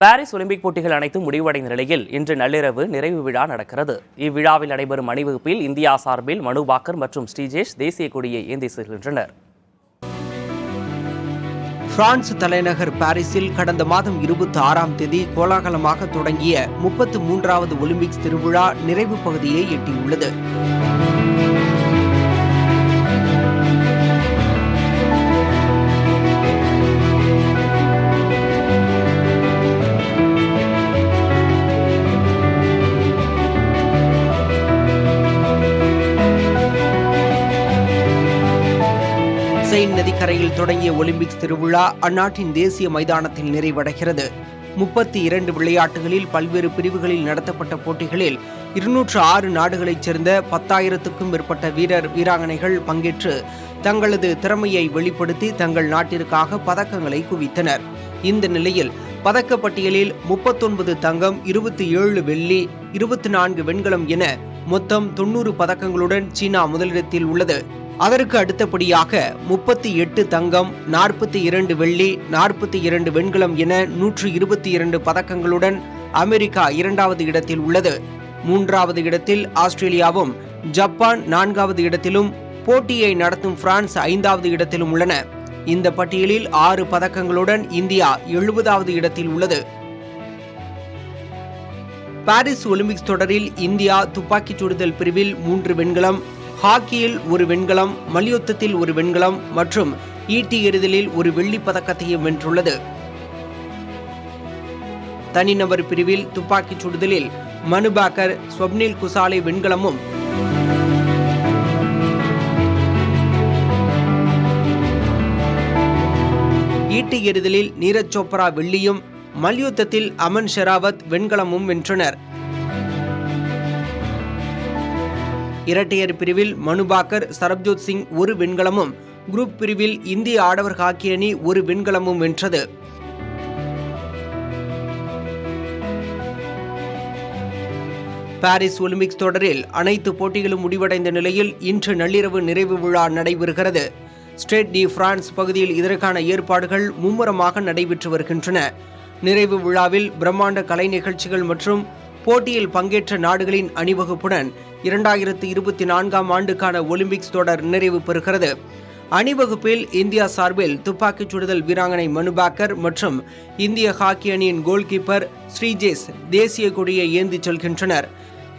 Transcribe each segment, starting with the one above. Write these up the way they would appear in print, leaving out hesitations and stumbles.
Paris Olympic போட்டிகள் அனைத்தும் முடிவடைந்த நிலையில் இன்று நள்ளிரவு நிறைவு விழா நடக்கிறது. இவ்விழாவில் நடைபெறும் அணிவகுப்பில் இந்தியா சார்பில் மனு பாக்கர் மற்றும் ஸ்ரீஜேஷ் தேசிய கொடியை ஏந்தி செல்கின்றனர். பிரான்ஸ் தலைநகர் பாரிஸில் கடந்த மாதம் 26ஆம் தேதி கோலாகலமாக தொடங்கிய 33வது ஒலிம்பிக்ஸ் திருவிழா நிறைவு பகுதியை எட்டியுள்ளது. செயின் நதிக்கரையில் தொடங்கிய ஒலிம்பிக்ஸ் திருவிழா அந்நாட்டின் தேசிய மைதானத்தில் நிறைவடைகிறது. 32 விளையாட்டுகளில் பல்வேறு பிரிவுகளில் நடத்தப்பட்ட போட்டிகளில் 206 நாடுகளைச் சேர்ந்த 10,000க்கும் மேற்பட்ட வீரர் வீராங்கனைகள் பங்கேற்று தங்களது திறமையை வெளிப்படுத்தி தங்கள் நாட்டிற்காக பதக்கங்களை குவித்தனர். இந்த நிலையில் பதக்கப்பட்டியலில் 39 தங்கம், 27 வெள்ளி, 24 வெண்கலம் என மொத்தம் 90 பதக்கங்களுடன் சீனா முதலிடத்தில் உள்ளது. அதற்கு அடுத்தபடியாக 38 தங்கம், 42 வெள்ளி, 42 வெண்கலம் என 122 பதக்கங்களுடன் அமெரிக்கா 2வது இடத்தில் உள்ளது. 3வது இடத்தில் ஆஸ்திரேலியாவும், ஜப்பான் 4வது இடத்திலும், போட்டியை நடத்தும் பிரான்ஸ் 5வது இடத்திலும் உள்ளன. இந்த பட்டியலில் 6 பதக்கங்களுடன் இந்தியா 70வது இடத்தில் உள்ளது. பாரிஸ் ஒலிம்பிக்ஸ் தொடரில் இந்தியா துப்பாக்கிச் சுடுதல் பிரிவில் 3 வெண்கலம், ஹாக்கியில் 1 வெண்கலம், மல்யுத்தத்தில் 1 வெண்கலம் மற்றும் ஈட்டி எறிதலில் 1 வெள்ளிப் பதக்கத்தையும் வென்றுள்ளது. தனிநபர் பிரிவில் துப்பாக்கிச் சுடுதலில் மனு பாக்கர், ஸ்வப்னில் குசாலே வெண்கலமும், ஈட்டி எறிதலில் நீரஜ் சோப்ரா வெள்ளியும், மல்யுத்தத்தில் அமன் ஷெராவத் வெண்கலமும் வென்றனர். இரட்டையர் பிரிவில் மனு பாக்கர், சரப்ஜோத் சிங் 1 வெண்கலமும், குரூப் பிரிவில் இந்திய ஆடவர் ஹாக்கி அணி 1 வெண்கலமும் வென்றது. பாரிஸ் ஒலிம்பிக்ஸ் தொடரில் அனைத்து போட்டிகளும் முடிவடைந்த நிலையில் இன்று நள்ளிரவு நிறைவு விழா நடைபெறுகிறது. ஸ்டேட் டி பிரான்ஸ் பகுதியில் இதற்கான ஏற்பாடுகள் மும்முரமாக நடைபெற்று வருகின்றன. நிறைவு விழாவில் பிரம்மாண்ட கலை நிகழ்ச்சிகள் மற்றும் போட்டியில் பங்கேற்ற நாடுகளின் அணிவகுப்புடன் 2024ஆம் ஆண்டுக்கான ஒலிம்பிக்ஸ் தொடர் நிறைவு பெறுகிறது. அணிவகுப்பில் இந்தியா சார்பில் துப்பாக்கிச் சுடுதல் வீராங்கனை மனு பாக்கர் மற்றும் இந்திய ஹாக்கி அணியின் கோல்கீப்பர் ஸ்ரீஜேஷ் தேசிய கொடியை ஏந்தி செல்கின்றனர்.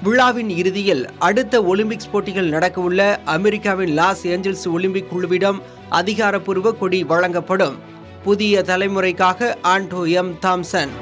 விழாவின் இறுதியில் அடுத்த ஒலிம்பிக்ஸ் போட்டிகள் நடக்கவுள்ள அமெரிக்காவின் லாஸ் ஏஞ்சல்ஸ் ஒலிம்பிக் குழுவிடம் அதிகாரப்பூர்வ கொடி வழங்கப்படும். புதிய தலைமுறைக்காக ஆண்டோ எம் தாம்சன்.